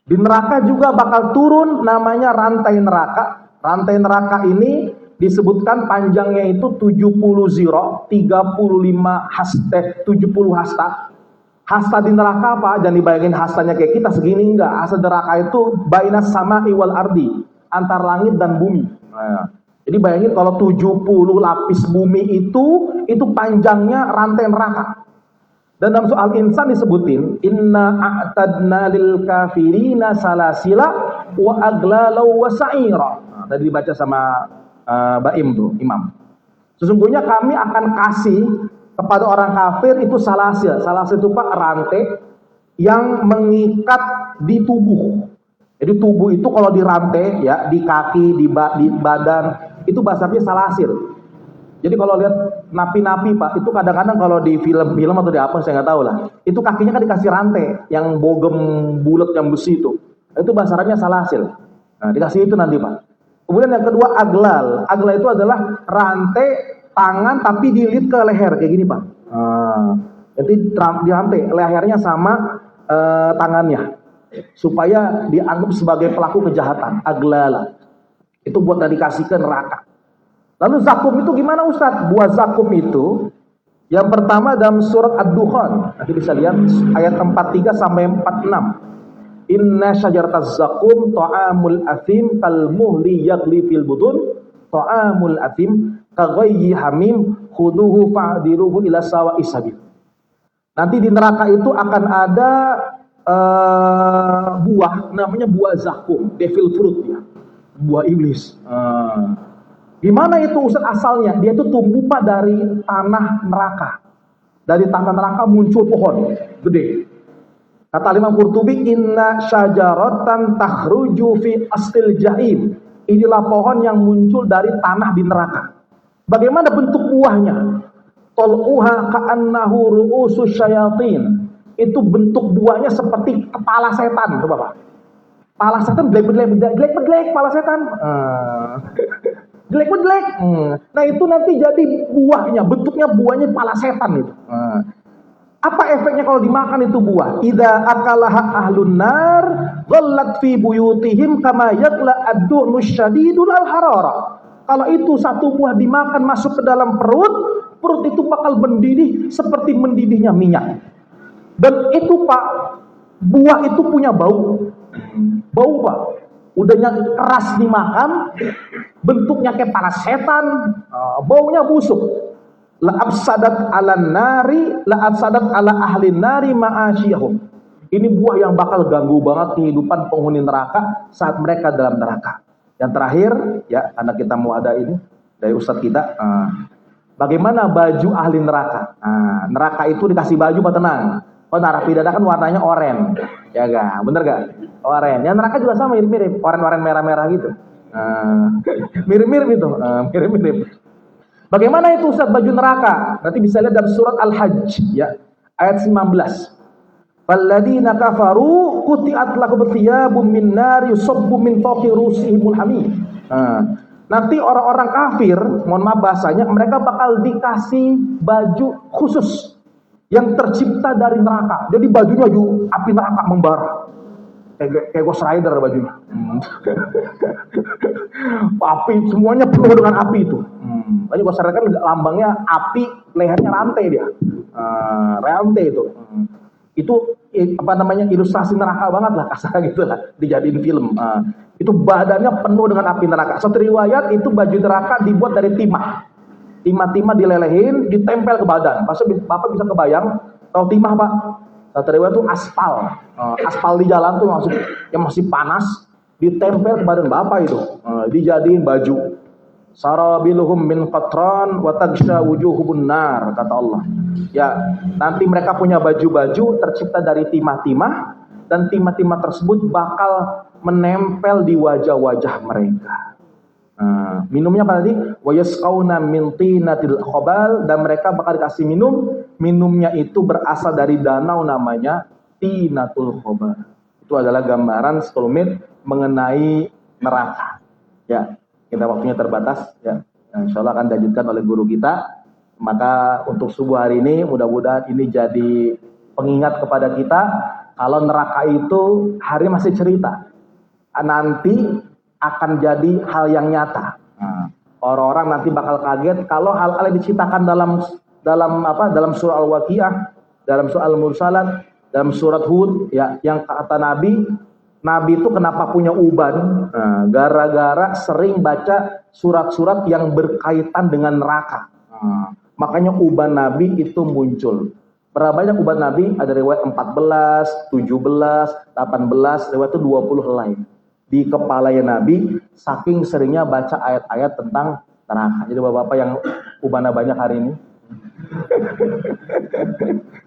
S2: Di neraka juga bakal turun namanya rantai neraka. Rantai neraka ini disebutkan panjangnya itu 70 ziro, 35 hasta, 70 hasta. Hasta di neraka apa? Jangan dibayangin hastanya kayak kita segini, enggak. Hasta neraka itu bainas sama'i wal ardi, antar langit dan bumi. Jadi bayangin kalau 70 lapis bumi itu panjangnya rantai neraka. Dan dalam soal insan disebutin, inna a'tadna lil kafirina salasila wa aglalau wa sa'ira. Tadi dibaca sama Baim tuh, imam. Sesungguhnya kami akan kasih kepada orang kafir itu salasil. Salasil itu Pak, rantai yang mengikat di tubuh. Jadi tubuh itu kalau dirantai ya, di kaki, di badan, itu bahasanya salasil. Jadi kalau lihat napi-napi Pak, itu kadang-kadang kalau di film-film atau di apa saya nggak tahu lah, itu kakinya kan dikasih rantai yang bogem bulat yang besi itu bahasanya salasil. Nah, dikasih itu nanti Pak. Kemudian yang kedua aglal. Aglal itu adalah rantai tangan tapi dililit ke leher kayak gini Pak. Jadi dirantai lehernya sama tangannya supaya dianggap sebagai pelaku kejahatan. Aglala itu buat dikasih ke neraka. Lalu zakum itu gimana Ustaz? Buah zakum itu yang pertama dalam surat Ad-Dukhan, nanti bisa lihat ayat 43 sampai 46. Inna syajarataz zakum ta'amul athim kal muhli yaghli fil butun ta'amul athim kaghayyi hamim khuduhu fa'diluhu ila sawa'is sabil. Nanti di neraka itu akan ada buah namanya buah zakum, devil fruit ya. Buah iblis. Gimana itu Ustaz asalnya? Dia itu tumbuh Pak dari tanah neraka. Dari tanah neraka muncul pohon gede. Kata Imam Qurtubi, inna syajaratan takhruju fi astil jahim. Inilah pohon yang muncul dari tanah di neraka. Bagaimana bentuk buahnya? Tol'uha ka'annahu ru'usus syayatin. Itu bentuk buahnya seperti kepala setan, coba Pak. Kepala setan gelek-gelek kepala setan. Jelek-jelek. Nah itu nanti jadi buahnya, bentuknya buahnya kepala setan itu. Apa efeknya kalau dimakan itu buah? Idza akalaha ahlun nar ghallat fi buyutihim kama yaqla ad-du'nu syadidul al-harara. Kalau itu satu buah dimakan masuk ke dalam perut itu bakal mendidih seperti mendidihnya minyak. Dan itu Pak, buah itu punya bau. Bau Pak. Udahnya keras dimakan, bentuknya kayak para setan, baunya busuk. La afsadat ala nari, la afsadat ala ahli nari ma'asyihum. Ini buah yang bakal ganggu banget kehidupan penghuni neraka saat mereka dalam neraka. Yang terakhir, ya, karena kita mau ada ini dari ustadz kita, bagaimana baju ahli neraka? Neraka itu dikasih baju Pak, tenang. Oh, narapidana kan warnanya oranye, ya gak? Bener gak? Oranye. Yang neraka juga sama mirip-mirip, oranye merah-merah gitu. Mirip-mirip itu, mirip-mirip. Bagaimana itu Ustaz baju neraka? Nanti bisa lihat dalam surat Al-Hajj, ya, ayat 19. Falladzina kafaru quti'at lahum thiyabun min nar yusabbu min fawqi rusihimul hamim. Nanti orang-orang kafir, mohon maaf bahasanya, mereka bakal dikasih baju khusus yang tercipta dari neraka. Jadi bajunya api neraka membara. Kayak Ghost Rider bajunya. Api, semuanya penuh dengan api itu. Tadi Ghost Rider kan lambangnya api, lehernya rantai dia. Rantai itu. Itu ilustrasi neraka banget lah, kasar gitu lah, dijadiin film. Itu badannya penuh dengan api neraka. Satu riwayat itu baju neraka dibuat dari timah. Timah dilelehin, ditempel ke badan. Pasti Bapak bisa kebayang, tahu timah Pak? Satu riwayat itu aspal. Aspal di jalan tuh yang masih panas, ditempel ke badan Bapak itu. Dijadiin baju. Sarabiluhum min qatran wa tagsha wujuhubun nar, kata Allah. Ya, nanti mereka punya baju-baju tercipta dari timah-timah, dan timah-timah tersebut bakal menempel di wajah-wajah mereka. Minumnya apa tadi? Wa yasqauna min tinatil khabal, dan mereka bakal dikasih minum. Minumnya itu berasal dari danau namanya Tinatul Khabal. Itu adalah gambaran sekelumit mengenai neraka. Ya, kita waktunya terbatas ya. Insya Allah akan dilanjutkan oleh guru kita. Maka untuk subuh hari ini mudah-mudahan ini jadi pengingat kepada kita kalau neraka itu hari masih cerita. Nanti akan jadi hal yang nyata. Orang-orang nanti bakal kaget kalau hal-hal yang diceritakan dalam surah Al-Waqiah, dalam surah Al-Mursalat, dalam surat Hud ya, yang kata Nabi itu kenapa punya uban? Gara-gara sering baca surat-surat yang berkaitan dengan neraka. Makanya uban Nabi itu muncul. Berapa banyak uban Nabi? Ada riwayat 14, 17, 18, riwayat itu 20 helai. Di kepalanya Nabi, saking seringnya baca ayat-ayat tentang neraka. Jadi bapak-bapak yang ubannya banyak hari ini,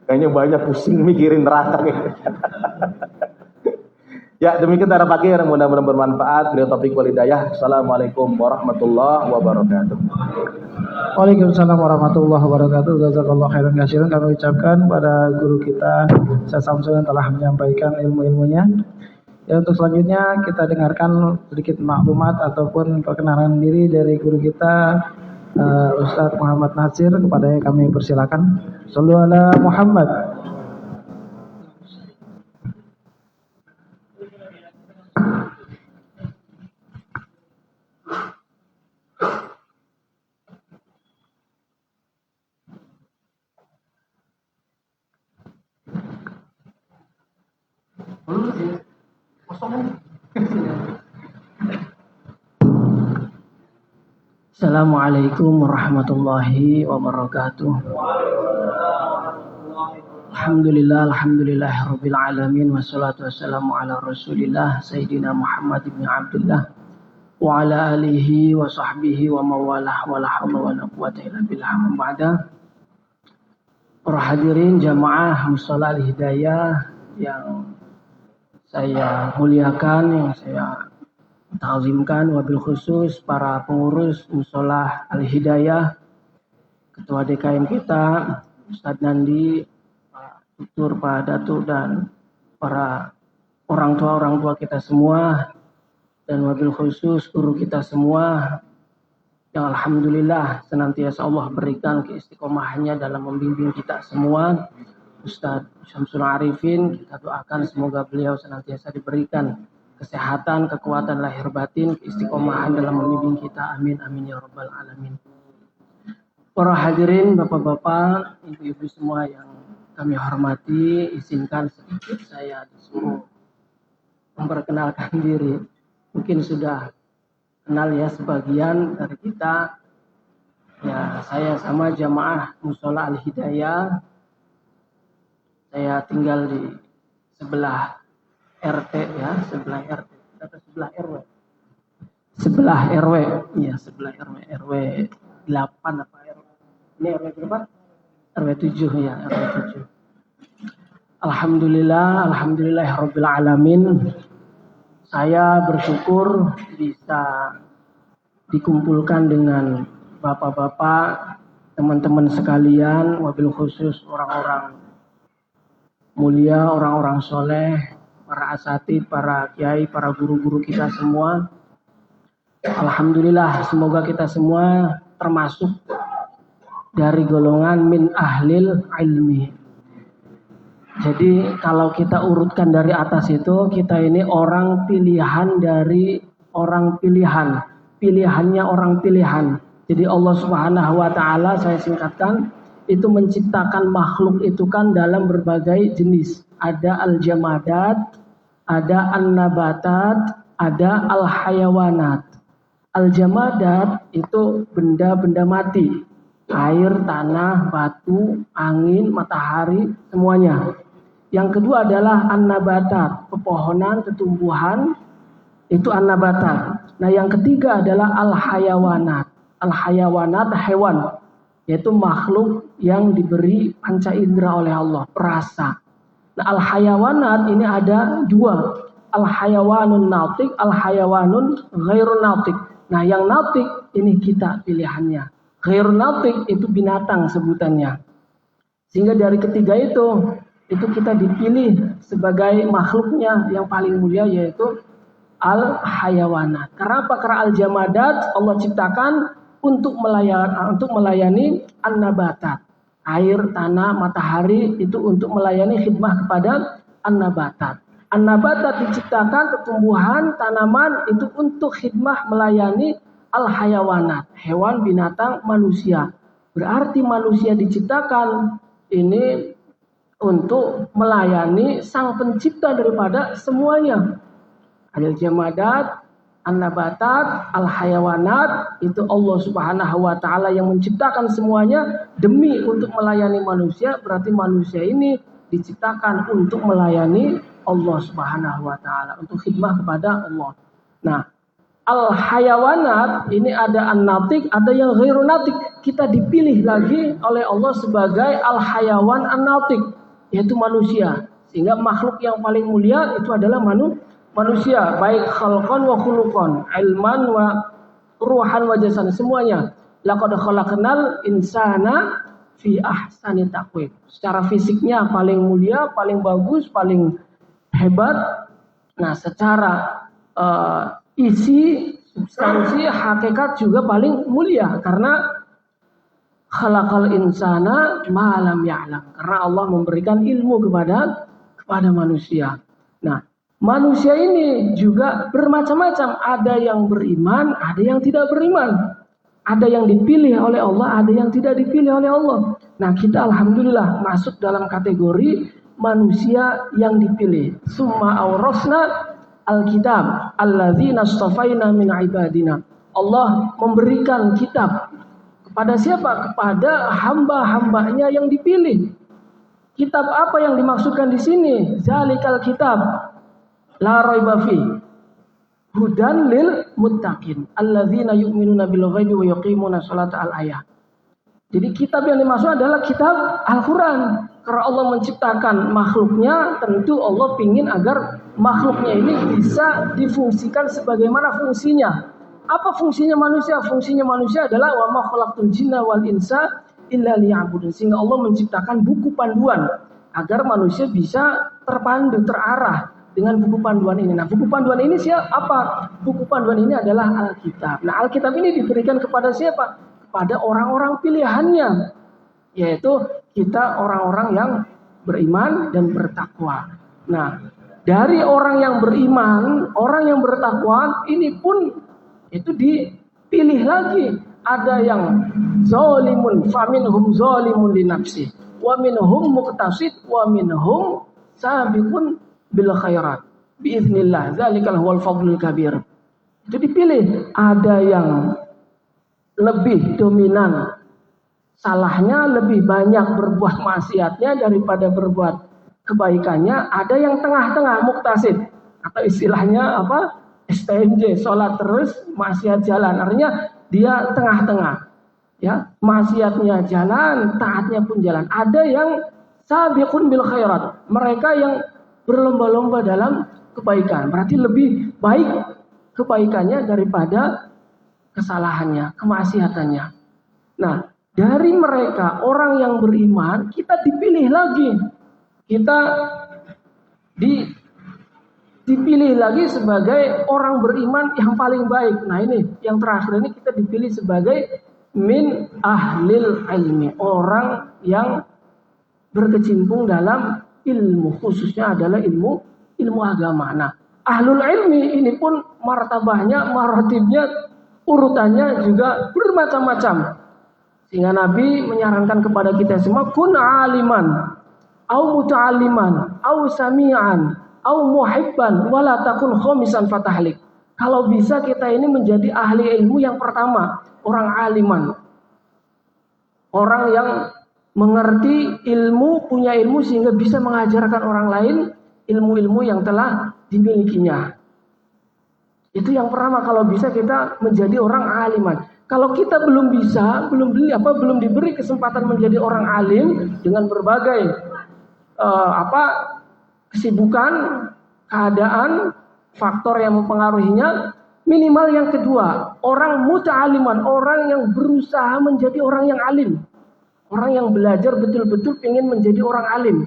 S2: kayaknya banyak pusing mikirin neraka. Ya, demikian cara fakir, mudah-mudahan bermanfaat. Beliau Taufik wal Hidayah. Assalamualaikum warahmatullahi wabarakatuh.
S1: Waalaikumsalam warahmatullahi wabarakatuh. Jazakallahu khairan katsiran. Kami ucapkan pada guru kita Syekh Samsul yang telah menyampaikan ilmu-ilmunya. Ya, untuk selanjutnya kita dengarkan sedikit maklumat ataupun perkenalan diri dari guru kita Ustadz Muhammad Nasir, kepada yang kami persilakan. Shallu ala Muhammad. Assalamualaikum warahmatullahi wabarakatuh. Alhamdulillahirabbil alamin, wassalatu wassalamu ala Rasulillah Sayyidina Muhammad ibn Abdullah wa ala alihi wa sahbihi wa mawalah wa la haula wa la quwwata illa billah. Ba'da. Para hadirin jamaah Mushola Al-Hidayah yang saya muliakan, yang saya ta'zimkan, wabil khusus para pengurus Mushola Al-Hidayah, Ketua DKM kita Ustadz Nandi, Pak Tutur, Pak Datu, dan para orang tua kita semua, dan wabil khusus guru kita semua yang alhamdulillah senantiasa Allah berikan keistiqomahannya dalam membimbing kita semua. Ustadz Syamsul Arifin, kita doakan semoga beliau senantiasa diberikan kesehatan, kekuatan lahir batin, keistiqomahan dalam membimbing kita. Amin, amin ya rabbal alamin. Para hadirin, bapak-bapak, ibu-ibu semua yang kami hormati, izinkan sedikit saya disuruh memperkenalkan diri. Mungkin sudah kenal ya sebagian dari kita. Ya, saya sama jamaah Mushola Al-Hidayah. Saya tinggal di sebelah RT ya, sebelah RT atau sebelah RW. Sebelah RW, ya sebelah RW, RW 8 apa RW? Ini RW berapa? RW 7 ya, RW 7. Alhamdulillahirabbil alamin. Saya bersyukur bisa dikumpulkan dengan bapak-bapak, teman-teman sekalian, wabil khusus orang-orang mulia, orang-orang soleh, para asatid, para kiai, para guru-guru kita semua. Alhamdulillah, semoga kita semua termasuk dari golongan min ahlil ilmi.
S3: Jadi kalau kita urutkan dari atas itu, kita ini orang pilihan dari orang pilihan. Pilihannya orang pilihan. Jadi Allah Subhanahu wa taala, saya singkatkan, itu menciptakan makhluk itu kan dalam berbagai jenis. Ada al-jamadat, ada an-nabatat, ada al-hayawanat. Al-jamadat itu benda-benda mati. Air, tanah, batu, angin, matahari, semuanya. Yang kedua adalah an-nabatat, pepohonan, tumbuhan, itu an-nabatat. Nah, yang ketiga adalah al-hayawanat. Al-hayawanat, hewan, yaitu makhluk yang diberi panca indera oleh Allah, perasa. Nah, al-hayawanat ini ada dua, al-hayawanun natik, al-hayawanun ghairun natik. Nah, yang natik ini kita pilihannya. Ghairun natik itu binatang sebutannya. Sehingga dari ketiga itu kita dipilih sebagai makhluknya yang paling mulia, yaitu al-hayawanat. Karena apa? Karena al-jamadat Allah ciptakan untuk melayani an-nabatat. Air, tanah, matahari itu untuk melayani khidmah kepada an-nabatat. An-nabatat diciptakan, tumbuhan, tanaman itu untuk khidmah melayani al-hayawanat, hewan, binatang, manusia. Berarti manusia diciptakan ini untuk melayani sang pencipta daripada semuanya. Al-jamadat, an-nabatat, al-hayawanat, itu Allah Subhanahu wa taala yang menciptakan semuanya demi untuk melayani manusia. Berarti manusia ini diciptakan untuk melayani Allah Subhanahu wa taala, untuk khidmah kepada Allah. Nah, al-hayawanat ini ada an-natik, ada yang ghairu natik. Kita dipilih lagi oleh Allah sebagai al-hayawan an-natik, yaitu manusia. Sehingga makhluk yang paling mulia itu adalah manusia, baik khalqan wa khuluqan, ilman wa ruhan wa jasan, semuanya. Laqad khalaqnal insana fi ahsani taqwim. Secara fisiknya paling mulia, paling bagus, paling hebat. Nah, secara isi, substansi, hakikat juga paling mulia, karena khalaqal insana ma lam ya'lam. Karena Allah memberikan ilmu kepada manusia. Nah, manusia ini juga bermacam-macam. Ada yang beriman, ada yang tidak beriman. Ada yang dipilih oleh Allah, ada yang tidak dipilih oleh Allah. Nah, kita alhamdulillah masuk dalam kategori manusia yang dipilih. Summa awrasna al-kitab alladzina astafaina min ibadina. Allah memberikan kitab kepada siapa? Kepada hamba-hambanya yang dipilih. Kitab apa yang dimaksudkan di sini? Zalikal kitab la raiba fi hudan lil muttaqin alladzina yu'minuna bil ghaibi wa yuqimuna sholata al-ayat. Jadi kitab yang dimaksud adalah kitab Al-Qur'an. Karena Allah menciptakan makhluknya, tentu Allah ingin agar makhluknya ini bisa difungsikan sebagaimana fungsinya. Apa fungsinya manusia? Fungsinya manusia adalah wa ma khalaqtul jinna wal insa illa liya'budun. Sehingga Allah menciptakan buku panduan agar manusia bisa terpandu, terarah dengan buku panduan ini. Nah, buku panduan ini siapa? Buku panduan ini adalah Alkitab. Nah, Alkitab ini diberikan kepada siapa? Kepada orang-orang pilihannya, yaitu kita orang-orang yang beriman dan bertakwa. Nah, dari orang yang beriman, orang yang bertakwa ini pun itu dipilih lagi. Ada yang zalimun, faminhum zalimun li nafsi, wa minhum muqtasid, wa minhum sabiqun bil khairat biiznillah, zalikal huwal fadlul kabir. Itu dipilih. Ada yang lebih dominan salahnya, lebih banyak berbuat maksiatnya daripada berbuat kebaikannya. Ada yang tengah-tengah, muqtasid, atau istilahnya apa? STMJ, sholat terus, maksiat jalan. Artinya dia tengah-tengah. Ya, maksiatnya jalan, taatnya pun jalan. Ada yang sabiqun bil khairat, mereka yang berlomba-lomba dalam kebaikan. Berarti lebih baik kebaikannya daripada kesalahannya, kemaksiatannya. Nah, dari mereka orang yang beriman, kita dipilih lagi. Kita dipilih lagi sebagai orang beriman yang paling baik. Nah, ini yang terakhir ini kita dipilih sebagai min ahlil ilmi, orang yang berkecimpung dalam ilmu, khususnya adalah ilmu agama. Nah, ahlul ilmi ini pun martabahnya, maratibnya, urutannya juga bermacam-macam. Sehingga Nabi menyarankan kepada kita semua, kun aliman, au muta'alliman, au sami'an, au muhibban, wala takun khomisan fatahlik. Kalau bisa kita ini menjadi ahli ilmu yang pertama, orang aliman. Orang yang mengerti ilmu, punya ilmu sehingga bisa mengajarkan orang lain ilmu-ilmu yang telah dimilikinya. Itu yang pertama, kalau bisa kita menjadi orang aliman. Kalau kita belum bisa, belum diberi kesempatan menjadi orang alim dengan berbagai kesibukan, keadaan, faktor yang mempengaruhinya, minimal yang kedua, orang muta'aliman, orang yang berusaha menjadi orang yang alim. Orang yang belajar betul-betul ingin menjadi orang alim.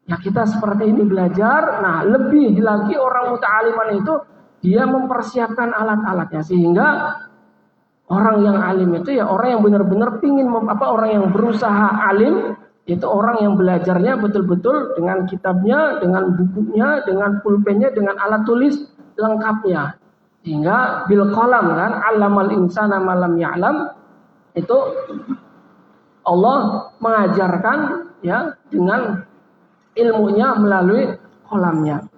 S3: Ya kita seperti ini belajar, nah lebih lagi orang muta'aliman itu dia mempersiapkan alat-alatnya sehingga orang yang alim itu ya orang yang benar-benar orang yang berusaha alim itu orang yang belajarnya betul-betul dengan kitabnya, dengan bukunya, dengan pulpennya, dengan alat tulis lengkapnya. Sehingga bil qalam kan, 'allamal insana ma lam ya'lam, itu Allah mengajarkan ya dengan ilmunya melalui qalamnya.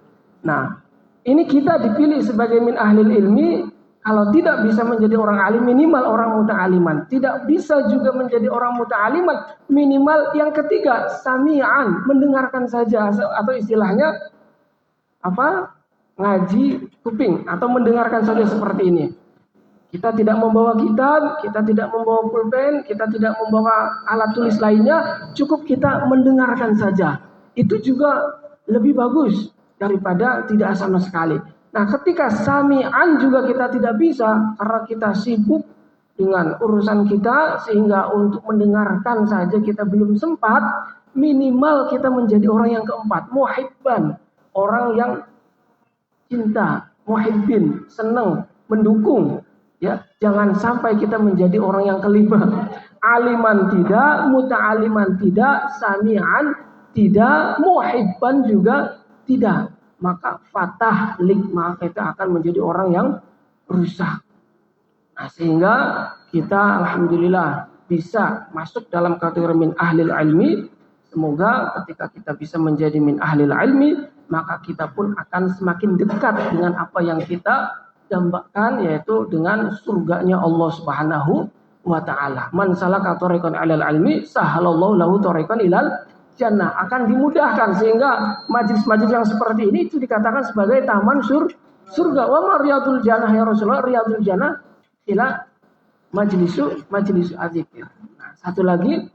S3: Nah, ini kita dipilih sebagai min ahlil ilmi. Kalau tidak bisa menjadi orang alim, minimal orang muta'aliman. Tidak bisa juga menjadi orang muta'aliman, minimal yang ketiga, sami'an, mendengarkan saja, atau istilahnya ngaji kuping, atau mendengarkan saja seperti ini. Kita tidak membawa kitab, kita tidak membawa pulpen, kita tidak membawa alat tulis lainnya, cukup kita mendengarkan saja. Itu juga lebih bagus daripada tidak sama sekali. Nah, ketika sami'an juga kita tidak bisa karena kita sibuk dengan urusan kita sehingga untuk mendengarkan saja kita belum sempat, minimal kita menjadi orang yang keempat, muhibban, orang yang cinta, muhibbin, senang, mendukung. Ya, jangan sampai kita menjadi orang yang kelima. Aliman tidak, muta'aliman tidak, sami'an tidak, muhibban juga tidak. Maka maka kita akan menjadi orang yang rusak. Nah, sehingga kita alhamdulillah bisa masuk dalam kategori min ahlil ilmi. Semoga ketika kita bisa menjadi min ahlil ilmi, maka kita pun akan semakin dekat dengan apa yang kita dambakan, yaitu dengan surganya Allah Subhanahu wa ta'ala. Man salaka thariqan 'alal ilmi sahalallahu lahu thariqan ilal jannah, akan dimudahkan sehingga majlis-majlis yang seperti ini itu dikatakan sebagai taman surga. Wa ma riyadul jannah ya Rasulullah, riyadul jannah ila majlisu adzikir. Nah, satu lagi,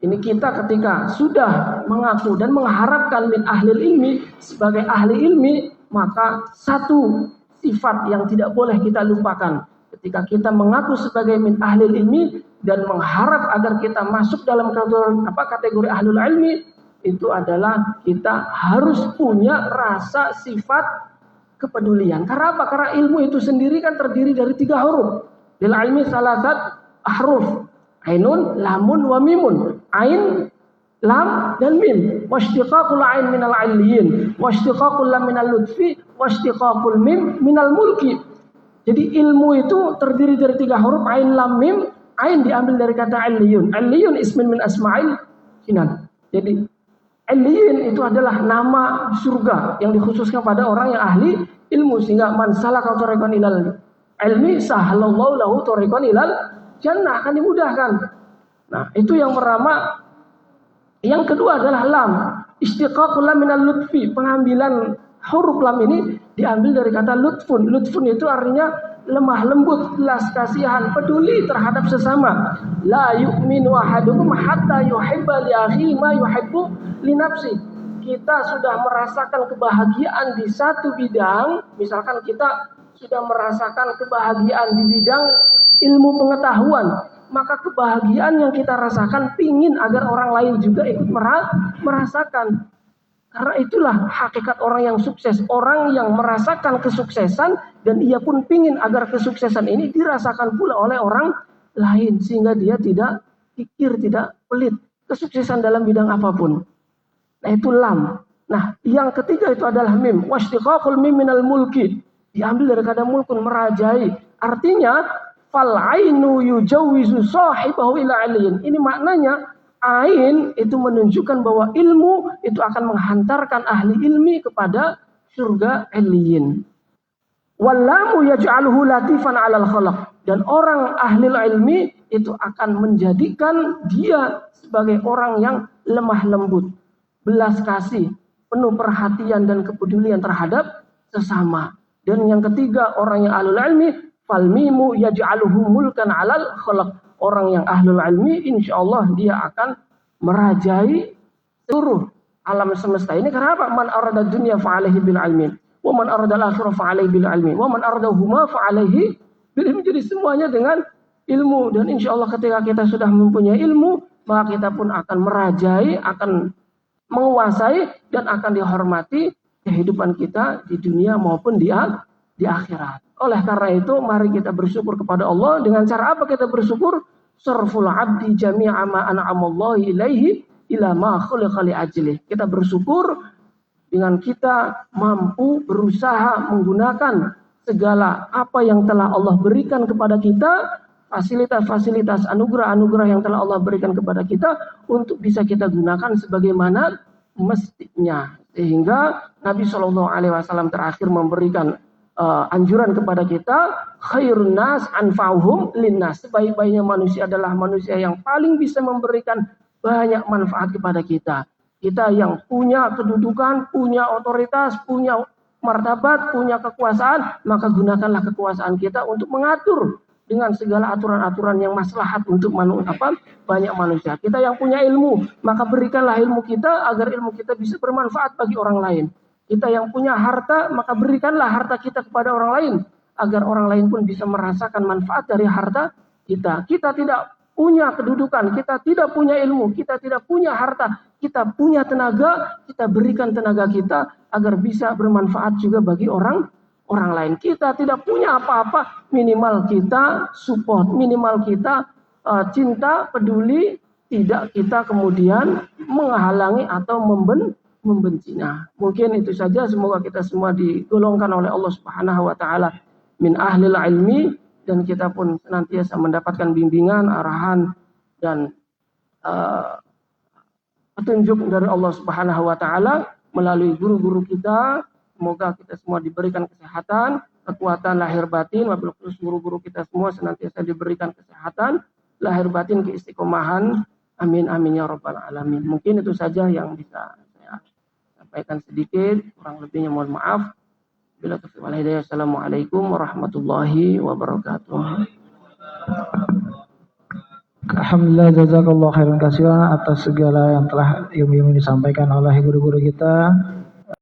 S3: ini kita ketika sudah mengaku dan mengharapkan min ahlil ilmi sebagai ahli ilmi, maka satu sifat yang tidak boleh kita lupakan ketika kita mengaku sebagai min ahlil ilmi dan mengharap agar kita masuk dalam kategori ahlul ilmi, itu adalah kita harus punya rasa sifat kepedulian. Karena apa? Karena ilmu itu sendiri kan terdiri dari 3 huruf. Lil ilmi salasat ahruf, ainun, lamun, wa mimun. Ain, lam, dan mim. Washtiqaqul ain minal illiyin, washtiqaqul lam minal lutfi, washtiqaqul mim minal mulki. Jadi ilmu itu terdiri dari 3 huruf, ain, lam, mim. Ain diambil dari kata illiyun. Illiyun ismin min asma'il jinan. Jadi illiyun itu adalah nama surga yang dikhususkan pada orang yang ahli ilmu, sehingga man salaka thariqan ilal ilmi sahalallahu lahu thariqan ilal jannah, akan dimudahkan. Nah, itu yang pertama. Yang kedua adalah lam, istiqaqul lam minal lutfi. Pengambilan huruf lam ini diambil dari kata lutfun. Lutfun itu artinya lemah lembut, belas kasihan, peduli terhadap sesama. La yu'minu ahadukum hatta yuhibba li akhihi ma yuhibbu li nafsi. Kita sudah merasakan kebahagiaan di satu bidang, misalkan kita sudah merasakan kebahagiaan di bidang ilmu pengetahuan, maka kebahagiaan yang kita rasakan pingin agar orang lain juga ikut merasakan. Karena itulah hakikat orang yang sukses, orang yang merasakan kesuksesan dan ia pun pingin agar kesuksesan ini dirasakan pula oleh orang lain, sehingga dia tidak pikir, tidak pelit kesuksesan dalam bidang apapun. Nah itu lam. Nah yang ketiga itu adalah mim. Washtiqaqul mim minal mulki. Diambil dari kata mulkun, merajai. Artinya fal ainu yujawizu sahibahu ila aliyin. Ini maknanya ain itu menunjukkan bahwa ilmu itu akan menghantarkan ahli ilmi kepada surga aliyin. Wallamu yaj'aluhu latifan 'alal khalaq. Dan orang ahli ilmi itu akan menjadikan dia sebagai orang yang lemah lembut, belas kasih, penuh perhatian dan kepedulian terhadap sesama. Dan yang ketiga, orang yang ahlul ilmi, fal mimu yaj'aluhu mulkan 'alal khalaq. Orang yang ahlul ilmi insyaallah dia akan merajai seluruh alam semesta ini. Kenapa? Man arada dunya fa alaihi bil ilmi, wa man arada al-akhirah fa alaihi bil ilmi, wa man arada huma fa alaihi bil ilmi. Jadi semuanya dengan ilmu, dan insyaallah ketika kita sudah mempunyai ilmu, maka kita pun akan merajai, akan menguasai dan akan dihormati kehidupan kita di dunia maupun di akhirat. Oleh karena itu, mari kita bersyukur kepada Allah. Dengan cara apa kita bersyukur? Sarful abdi jami'a ma an'amallahu ilaihi ila ma khuliqa li ajlih. Kita bersyukur dengan kita mampu berusaha menggunakan segala apa yang telah Allah berikan kepada kita, fasilitas-fasilitas, anugerah-anugerah yang telah Allah berikan kepada kita untuk bisa kita gunakan sebagaimana mestinya. Sehingga Nabi SAW terakhir memberikan anjuran kepada kita, khairun nas anfa'uhum linnas. Sebaik-baiknya manusia adalah manusia yang paling bisa memberikan banyak manfaat kepada kita. Kita yang punya kedudukan, punya otoritas, punya martabat, punya kekuasaan, maka gunakanlah kekuasaan kita untuk mengatur dengan segala aturan-aturan yang maslahat untuk banyak manusia. Kita yang punya ilmu, maka berikanlah ilmu kita agar ilmu kita bisa bermanfaat bagi orang lain. Kita yang punya harta, maka berikanlah harta kita kepada orang lain agar orang lain pun bisa merasakan manfaat dari harta kita. Kita tidak punya kedudukan, kita tidak punya ilmu, kita tidak punya harta, kita punya tenaga, kita berikan tenaga kita agar bisa bermanfaat juga bagi orang lain. Kita tidak punya apa-apa, minimal kita support, minimal kita cinta, peduli, tidak kita kemudian menghalangi atau membencinya. Mungkin itu saja. Semoga kita semua digolongkan oleh Allah Subhanahu wa taala min ahlil ilmi, dan kita pun senantiasa mendapatkan bimbingan, arahan dan petunjuk dari Allah Subhanahu wa taala melalui guru-guru kita. Semoga kita semua diberikan kesehatan, kekuatan lahir batin, wabil khusus guru-guru kita semua senantiasa diberikan kesehatan, lahir batin, keistiqomahan. Amin amin ya rabbal alamin. Mungkin itu saja yang bisa saya sampaikan sedikit, kurang lebihnya mohon maaf. Bila taufiq wal hidayah. Assalamualaikum warahmatullahi wabarakatuh.
S1: Alhamdulillah, jazakallahu khairan katsiran atas segala yang telah ilmu-ilmu disampaikan oleh guru-guru kita.